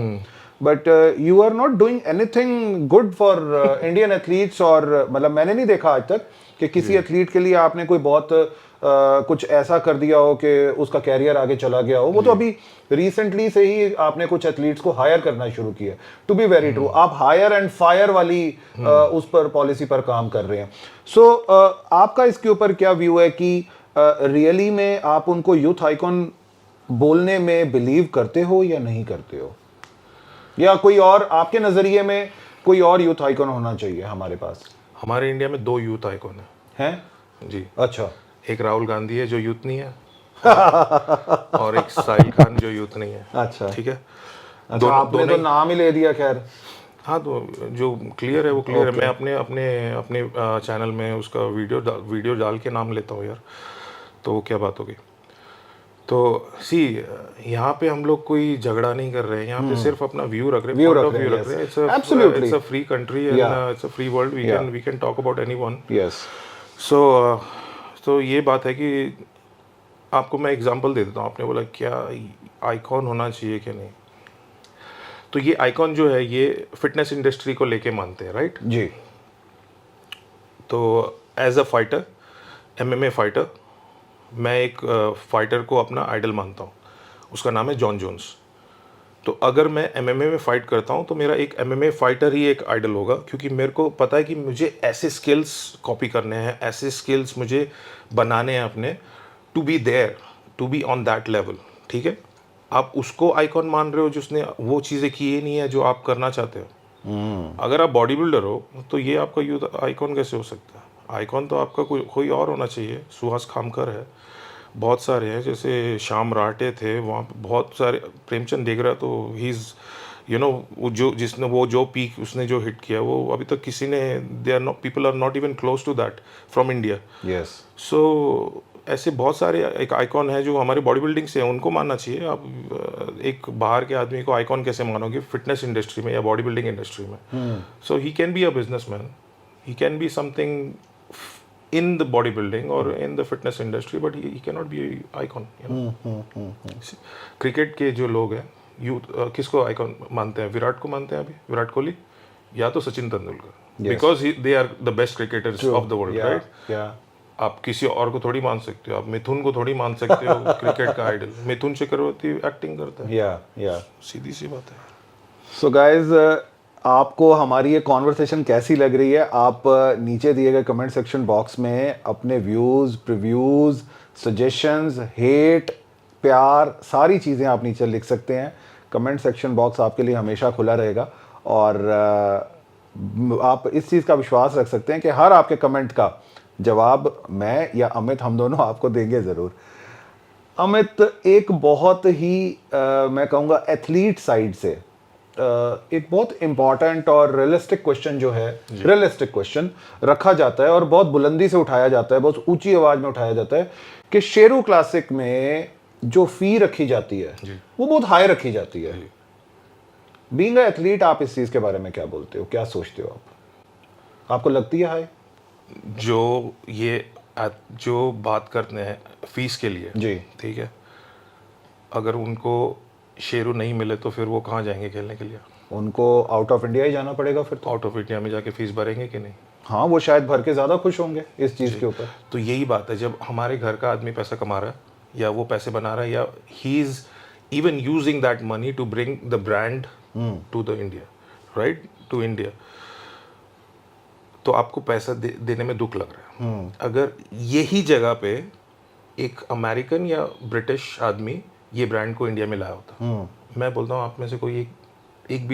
but you are not doing anything good for Indian athletes. और मतलब मैंने नहीं देखा आज तक कि किसी एथलीट के लिए आपने कोई बहुत कुछ ऐसा कर दिया हो कि उसका कैरियर आगे चला गया हो। वो तो अभी रिसेंटली से ही आपने कुछ एथलीट्स को हायर करना शुरू किया। टू बी वेरी ट्रू, आप हायर एंड फायर वाली उस पर पॉलिसी पर काम कर रहे हैं। सो आपका इसके ऊपर क्या व्यू है कि रियली में आप उनको यूथ आइकॉन बोलने में बिलीव करते हो या नहीं करते हो, या कोई और आपके नजरिए में कोई और यूथ आइकॉन होना चाहिए हमारे पास? हमारे इंडिया में 2 यूथ आइकॉन हैं जी। अच्छा, एक राहुल गांधी है जो यूथ नहीं है और एक साहिल खान जो यूथ नहीं है। अच्छा ठीक है, अच्छा, आपने तो नाम ही ले दिया। खैर हाँ, तो जो क्लियर है वो क्लियर है। मैं अपने अपने अपने चैनल में उसका वीडियो डाल के नाम लेता हूँ यार, तो वो क्या बात होगी। तो सी, यहाँ पे हम लोग कोई झगड़ा नहीं कर रहे हैं, यहाँ पे सिर्फ अपना व्यू रख रहे हैं, पॉइंट ऑफ व्यू रख रहे हैं। It's a free country and it's a free world, we can talk about anyone. Yes. तो ये बात है कि आपको मैं एग्जांपल दे देता हूँ। आपने बोला क्या आइकॉन होना चाहिए कि नहीं, तो ये आइकॉन जो है ये फिटनेस इंडस्ट्री को लेके मानते हैं, राइट जी। तो as a fighter, MMA fighter, मैं एक फाइटर को अपना आइडल मानता हूँ, उसका नाम है जॉन जोन्स। तो अगर मैं एमएमए में फाइट करता हूँ तो मेरा एक एमएमए फाइटर ही एक आइडल होगा, क्योंकि मेरे को पता है कि मुझे ऐसे स्किल्स कॉपी करने हैं, ऐसे स्किल्स मुझे बनाने हैं अपने, to be there, to be on that level. ठीक है, आप उसको आइकॉन मान रहे हो जिसने वो चीज़ें की ही नहीं है जो आप करना चाहते हो। अगर आप बॉडी बिल्डर हो तो ये आपका यूथ आइकॉन कैसे हो सकता है? आइकॉन तो आपका कोई और होना चाहिए। सुहास खामकर है, बहुत सारे हैं, जैसे श्याम राठे थे, वहाँ पे बहुत सारे, प्रेमचंद देख रहा तो ही इज़ वो जो पीक उसने जो हिट किया वो अभी तक किसी ने, they are not, people are not even close to that from India. Yes. So ऐसे बहुत सारे एक आइकॉन है जो हमारे बॉडी बिल्डिंग से हैं, उनको मानना चाहिए। आप एक बाहर के आदमी को आइकॉन कैसे मानोगे फिटनेस इंडस्ट्री में या बॉडी बिल्डिंग इंडस्ट्री में? So he can be a businessman, he can be something in the bodybuilding or in the fitness industry, but he cannot be an icon, you know. Cricket के जो लोग हैं यूथ, किसको आइकॉन मानते हैं? विराट को मानते हैं अभी, विराट कोहली या तो Sachin Tendulkar, because they are the best cricketers of the world, right? आप किसी और को थोड़ी मान सकते हो, आप मिथुन को थोड़ी मान सकते हो क्रिकेट का आइडल। मिथुन चक्रवर्ती एक्टिंग करता है, सीधी सी बात है। सो गाइज, आपको हमारी ये कॉन्वर्सेशन कैसी लग रही है? आप नीचे दिए गए कमेंट सेक्शन बॉक्स में अपने व्यूज़, प्रिव्यूज़, सजेशंस, हेट, प्यार, सारी चीज़ें आप नीचे लिख सकते हैं। कमेंट सेक्शन बॉक्स आपके लिए हमेशा खुला रहेगा और आप इस चीज़ का विश्वास रख सकते हैं कि हर आपके कमेंट का जवाब मैं या अमित, हम दोनों आपको देंगे ज़रूर। अमित, एक बहुत ही मैं कहूँगा एथलीट साइड से एक बहुत इम्पॉर्टेंट और रियलिस्टिक क्वेश्चन जो है, रियलिस्टिक क्वेश्चन रखा जाता है और बहुत बुलंदी से उठाया जाता है, बहुत ऊंची आवाज में उठाया जाता है कि शेरू क्लासिक में जो फी रखी जाती है वो बहुत हाई रखी जाती है। बीइंग अ एथलीट, आप इस चीज के बारे में क्या बोलते हो, क्या सोचते हो आप? आपको लगती है हाई? जो बात करते हैं फीस के लिए जी, ठीक है, अगर उनको शेरू नहीं मिले तो फिर वो कहाँ जाएंगे खेलने के लिए? उनको आउट ऑफ इंडिया ही जाना पड़ेगा फिर तो। आउट ऑफ इंडिया में जाके फीस भरेंगे कि नहीं? हाँ, वो शायद भर के ज़्यादा खुश होंगे इस चीज़ के ऊपर। तो यही बात है, जब हमारे घर का आदमी पैसा कमा रहा है या वो पैसे बना रहा है या he is even using that money to bring the brand to the India, right, to India, तो आपको पैसा देने में दुख लग रहा है। अगर यही जगह पे एक अमेरिकन या ब्रिटिश आदमी ये ब्रांड को इंडिया में लाया होता, मैं बोलता हूँ आप में से कोई एक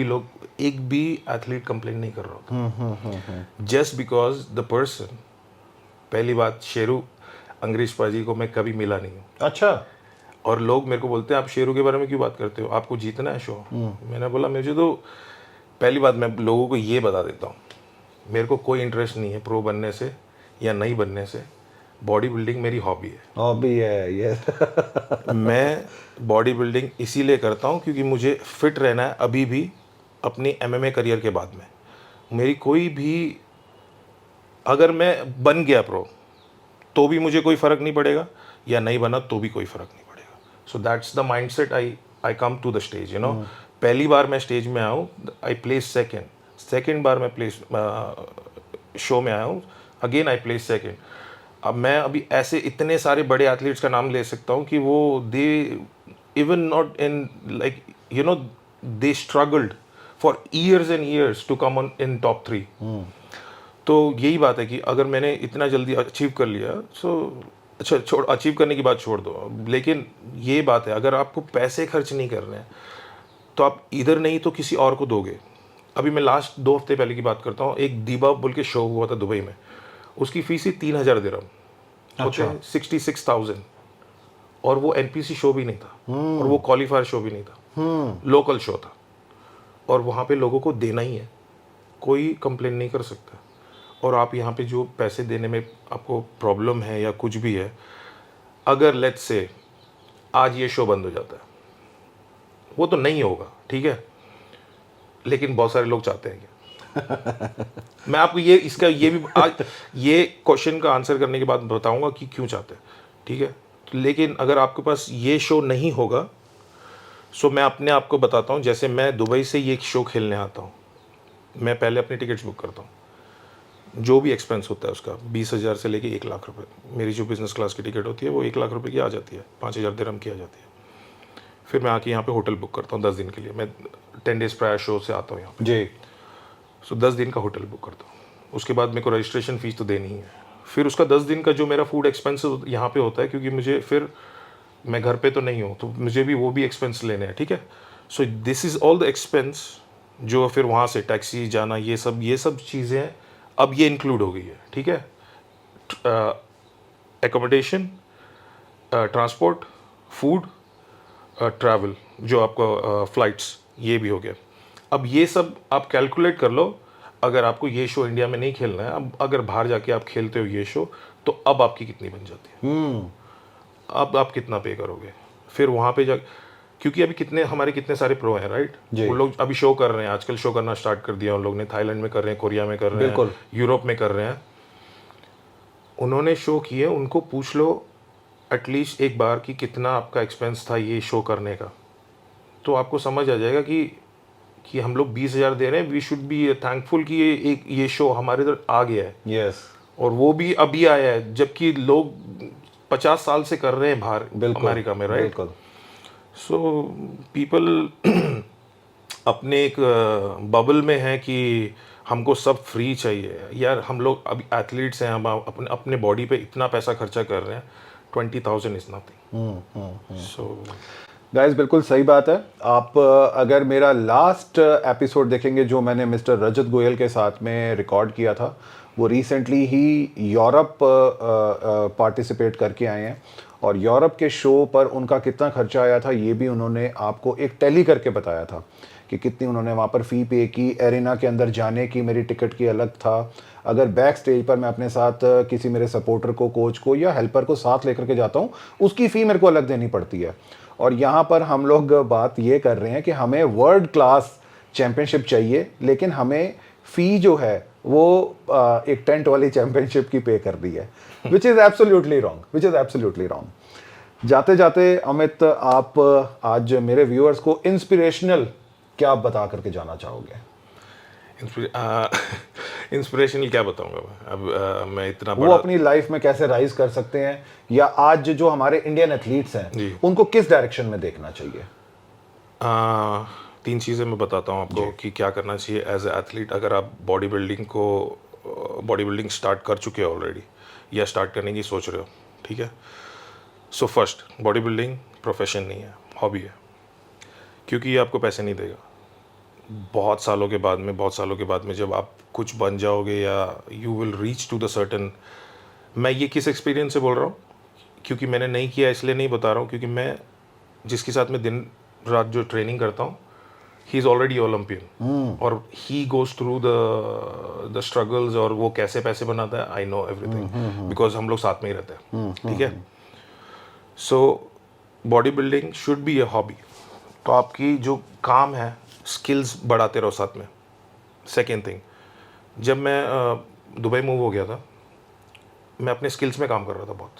भी एथलीट कंप्लेन नहीं कर रहा होता, जस्ट बिकॉज द पर्सन। पहली बात, शेरू अंग्रेज पाजी को मैं कभी मिला नहीं हूँ। अच्छा। और लोग मेरे को बोलते हैं आप शेरू के बारे में क्यों बात करते हो, आपको जीतना है शो। मैंने बोला मुझे तो, पहली बात मैं लोगों को ये बता देता हूँ, मेरे को कोई इंटरेस्ट नहीं है प्रो बनने से या नहीं बनने से। बॉडी बिल्डिंग मेरी हॉबी है। हॉबी है ये। मैं बॉडी बिल्डिंग इसीलिए करता हूँ क्योंकि मुझे फिट रहना है अभी भी अपनी एमएमए करियर के बाद में। मेरी कोई भी, अगर मैं बन गया प्रो तो भी मुझे कोई फ़र्क नहीं पड़ेगा, या नहीं बना तो भी कोई फ़र्क नहीं पड़ेगा। So that's the mindset I come to the stage, you know. पहली बार मैं स्टेज में आया हूँ, आई प्लेस सेकेंड बार मैं प्लेस शो में आया हूँ, अगेन आई प्लेस सेकेंड। अब मैं अभी ऐसे इतने सारे बड़े एथलीट्स का नाम ले सकता हूँ कि वो they even not in like you know they struggled for years and years to come on in top 3। तो यही बात है कि अगर मैंने इतना जल्दी अचीव कर लिया, सो अच्छा छोड़, अचीव करने की बात छोड़ दो, लेकिन ये बात है अगर आपको पैसे खर्च नहीं करने हैं तो आप इधर नहीं तो किसी और को दोगे। अभी मैं लास्ट 2 हफ्ते पहले की बात करता हूँ, एक दीबा बोल के शो हुआ था दुबई में, उसकी फीस ही 3000 दिरहम, अच्छा। 66,000, और वो एनपीसी शो भी नहीं था और वो क्वालिफायर शो भी नहीं था, लोकल शो था, और वहाँ पे लोगों को देना ही है, कोई कंप्लेन नहीं कर सकता। और आप यहाँ पे जो पैसे देने में आपको प्रॉब्लम है या कुछ भी है, अगर लेट्स से आज ये शो बंद हो जाता है, वो तो नहीं होगा, ठीक है, लेकिन बहुत सारे लोग चाहते हैं क्या? मैं आपको ये भी आज ये क्वेश्चन का आंसर करने के बाद बताऊंगा कि क्यों चाहते हैं, ठीक है। लेकिन अगर आपके पास ये शो नहीं होगा, सो मैं अपने आप को बताता हूँ, जैसे मैं दुबई से ये शो खेलने आता हूँ, मैं पहले अपनी टिकट्स बुक करता हूँ, जो भी एक्सपेंस होता है उसका 20,000 से लेके 1 लाख रुपए। मेरी जो बिज़नेस क्लास की टिकट होती है वो 1 लाख रुपए की आ जाती है, 5,000 दिरहम की आ जाती है। फिर मैं आके यहाँ पे होटल बुक करता हूँ 10 दिन के लिए। मैं 10 डेज़ प्रायर शो से आता हूँ यहाँ पे जी। सो 10 दिन का होटल बुक करता हूँ। उसके बाद मेरे को रजिस्ट्रेशन फ़ीस तो देनी ही है। फिर उसका 10 दिन का जो मेरा फूड एक्सपेंस यहाँ पे होता है, क्योंकि मुझे फिर मैं घर पे तो नहीं हूँ, तो मुझे भी वो भी एक्सपेंस लेने हैं, ठीक है। So this is all the expense जो फिर वहाँ से टैक्सी जाना, ये सब चीज़ें अब ये इंक्लूड हो गई है, ठीक है। एकोमोडेशन, ट्रांसपोर्ट, फूड, ट्रैवल, जो आपका फ़्लाइट्स, ये भी हो गया। अब ये सब आप कैलकुलेट कर लो, अगर आपको ये शो इंडिया में नहीं खेलना है, अब अगर बाहर जाके आप खेलते हो ये शो, तो अब आपकी कितनी बन जाती है, अब आप कितना पे करोगे फिर वहाँ पे जा, क्योंकि अभी कितने सारे प्रो हैं, राइट। वो लोग अभी शो कर रहे हैं, आजकल शो करना स्टार्ट कर दिया उन लोग ने, थाईलैंड में कर रहे हैं, कोरिया में कर रहे हैं, यूरोप में कर रहे हैं। उन्होंने शो किए, उनको पूछ लो एटलीस्ट एक बार कि कितना आपका एक्सपेंस था ये शो करने का, तो आपको समझ आ जाएगा कि हम लोग 20,000 दे रहे हैं, वी शुड बी थैंकफुल कि ये शो हमारे इधर आ गया है। यस। और वो भी अभी आया है, जबकि लोग 50 साल से कर रहे हैं बाहर अमेरिका में, राइट। सो पीपल अपने एक बबल में है कि हमको सब फ्री चाहिए। यार हम लोग अभी एथलीट्स हैं, हम अपने बॉडी पे इतना पैसा खर्चा कर रहे हैं, 20,000 इज नथिंग। सो गाइस, बिल्कुल सही बात है। आप अगर मेरा लास्ट एपिसोड देखेंगे जो मैंने मिस्टर रजत गोयल के साथ में रिकॉर्ड किया था, वो रिसेंटली ही यूरोप पार्टिसिपेट करके आए हैं, और यूरोप के शो पर उनका कितना खर्चा आया था ये भी उन्होंने आपको एक टैली करके बताया था कि कितनी उन्होंने वहाँ पर फ़ी पे की। एरिना के अंदर जाने की मेरी टिकट की अलग था, अगर बैक स्टेज पर मैं अपने साथ किसी मेरे सपोर्टर को, कोच को या हेल्पर को साथ लेकर के जाता हूँ, उसकी फ़ी मेरे को अलग देनी पड़ती है। और यहाँ पर हम लोग बात ये कर रहे हैं कि हमें वर्ल्ड क्लास चैम्पियनशिप चाहिए, लेकिन हमें फ़ी जो है वो एक टेंट वाली चैम्पियनशिप की पे कर दी है, विच इज़ एब्सोल्युटली रॉन्ग। जाते जाते अमित, आप आज मेरे व्यूअर्स को इंस्पिरेशनल क्या बता करके जाना चाहोगे? इंस्पिरेशनल क्या बताऊंगा मैं अब मैं इतना वो बड़ा अपनी लाइफ में कैसे राइज कर सकते हैं, या आज जो हमारे इंडियन एथलीट्स हैं जी। उनको किस डायरेक्शन में देखना चाहिए? तीन चीज़ें मैं बताता हूँ आपको कि क्या करना चाहिए एज ए एथलीट। अगर आप बॉडी बिल्डिंग स्टार्ट कर चुके हो ऑलरेडी या स्टार्ट करने की सोच रहे हो, ठीक है। So first, body building profession नहीं है, हॉबी है, क्योंकि ये आपको पैसे नहीं देगा। बहुत सालों के बाद में जब आप कुछ बन जाओगे या you will reach to the certain, मैं ये किस एक्सपीरियंस से बोल रहा हूँ, क्योंकि मैंने नहीं किया इसलिए नहीं बता रहा हूँ, क्योंकि मैं जिसके साथ में दिन रात जो ट्रेनिंग करता हूँ, ही इज़ ऑलरेडी ओलंपियन और he goes through the struggles, और वो कैसे पैसे बनाता है, आई नो एवरीथिंग, बिकॉज हम लोग साथ में ही रहते हैं, ठीक है। So body building should be a hobby. तो आपकी जो काम है, स्किल्स बढ़ाते रहो साथ में। सेकेंड थिंग, जब मैं दुबई मूव हो गया था, मैं अपने स्किल्स में काम कर रहा था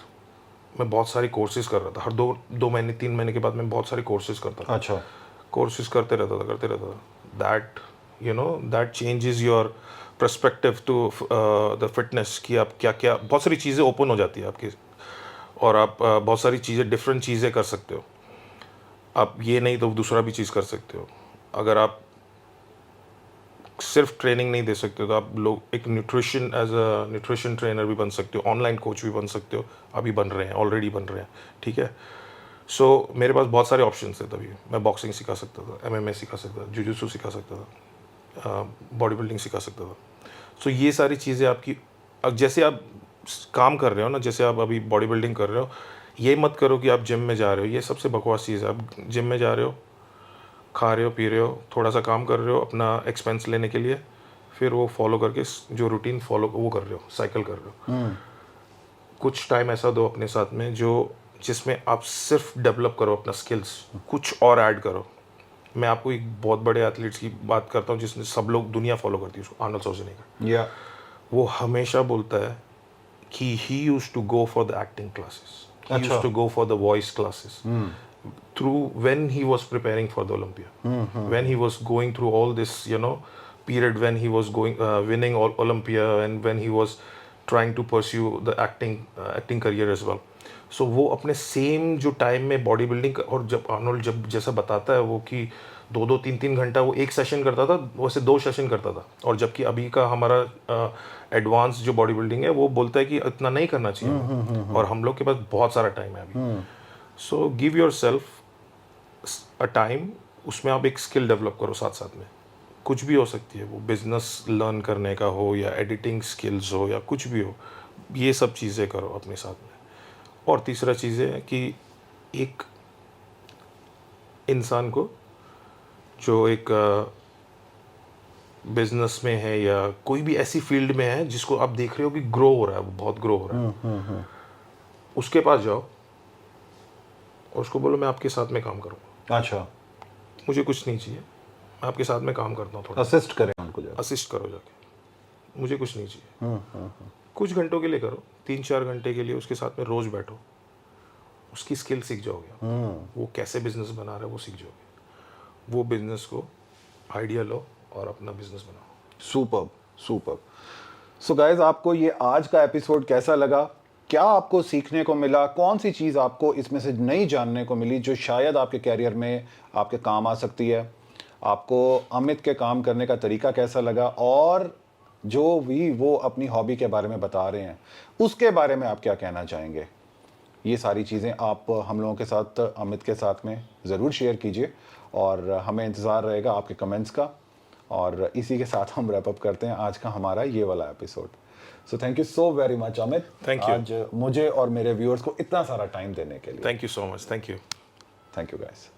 मैं बहुत सारी कोर्सेज कर रहा था। हर दो महीने 3 महीने के बाद मैं बहुत सारे कोर्सेज करता था। अच्छा। कोर्सेज करते रहता था। That that changes your perspective to the fitness, कि आप क्या क्या, बहुत सारी चीज़ें ओपन हो जाती है आपकी, और आप बहुत सारी चीज़ें, डिफरेंट चीज़ें कर सकते हो। आप ये नहीं तो दूसरा भी चीज़ कर सकते हो। अगर आप सिर्फ ट्रेनिंग नहीं दे सकते तो आप लोग एक एज अ न्यूट्रिशन ट्रेनर भी बन सकते हो, ऑनलाइन कोच भी बन सकते हो, अभी बन रहे हैं, ऑलरेडी बन रहे हैं, ठीक है। सो मेरे पास बहुत सारे ऑप्शन थे तभी। मैं बॉक्सिंग सिखा सकता था, MMA सिखा सकता था, जुजुत्सु सिखा सकता था, बॉडी बिल्डिंग सिखा सकता था। सो ये सारी चीज़ें आपकी, अब जैसे आप काम कर रहे हो ना, जैसे आप अभी बॉडी बिल्डिंग कर रहे हो, ये मत करो कि आप जिम में जा रहे हो, ये सबसे बकवास चीज़ है। आप जिम में जा रहे हो, खा रहे हो, पी रहे हो, थोड़ा सा काम कर रहे हो अपना एक्सपेंस लेने के लिए, फिर वो फॉलो करके जो रूटीन फॉलो वो कर रहे हो, साइकिल कर रहे हो। कुछ टाइम ऐसा दो अपने साथ में जिसमें आप सिर्फ डेवलप करो अपना स्किल्स, कुछ और ऐड करो। मैं आपको एक बहुत बड़े एथलीट्स की बात करता हूँ जिसने सब लोग दुनिया फॉलो करती है, उसको, आर्नल्ड श्वार्ज़नेगर। या वो हमेशा बोलता है कि he used to go for the acting classes, he used to go for the voice classes through when he was preparing for the Olympia, when he was going through all this period, when he was going winning all Olympia, and when he was trying to pursue the acting career as well. So वो अपने सेम जो टाइम में बॉडी बिल्डिंग, और जब आर्नोल्ड जब जैसा बताता है वो कि 2-3 घंटा वो एक सेशन करता था, वैसे 2 सेशन करता था। और जबकि अभी का हमारा एडवांस जो बॉडी बिल्डिंग है वो बोलता है कि इतना नहीं करना चाहिए, और हम लोग के पास बहुत सारा टाइम है अभी। So give your self a time, उसमें आप एक स्किल डेवलप करो साथ साथ में। कुछ भी हो सकती है, वो बिजनेस लर्न करने का हो या एडिटिंग स्किल्स हो या कुछ भी हो, ये सब चीज़ें करो अपने साथ में। और तीसरा चीज़ है कि एक इंसान को जो एक बिजनेस में है या कोई भी ऐसी फील्ड में है जिसको आप देख रहे हो कि ग्रो हो रहा है, वो बहुत ग्रो हो रहा है, उसके पास जाओ और उसको बोलो मैं आपके साथ में काम करूँगा। अच्छा, मुझे कुछ नहीं चाहिए, मैं आपके साथ में काम करता हूँ, थोड़ा असिस्ट करें उनको, असिस्ट करो जाके, मुझे कुछ नहीं चाहिए। कुछ घंटों के लिए करो, 3-4 घंटे के लिए उसके साथ में रोज बैठो, उसकी स्किल सीख जाओगे। वो कैसे बिजनेस बना रहा है वो सीख जाओगे। वो बिजनेस को आइडिया लो और अपना बिजनेस बनाओ। Superb, superb. सो गाइज, आपको ये आज का एपिसोड कैसा लगा? क्या आपको सीखने को मिला? कौन सी चीज़ आपको इसमें से नई जानने को मिली जो शायद आपके कैरियर में आपके काम आ सकती है? आपको अमित के काम करने का तरीका कैसा लगा? और जो भी वो अपनी हॉबी के बारे में बता रहे हैं उसके बारे में आप क्या कहना चाहेंगे? ये सारी चीज़ें आप हम लोगों के साथ, अमित के साथ में ज़रूर शेयर कीजिए, और हमें इंतज़ार रहेगा आपके कमेंट्स का। और इसी के साथ हम रैप अप करते हैं आज का हमारा ये वाला episode. So thank you so very much Amit, Thank you. आज मुझे और मेरे व्यूअर्स को इतना सारा टाइम देने के लिए। Thank you so much. Thank you. Thank you guys.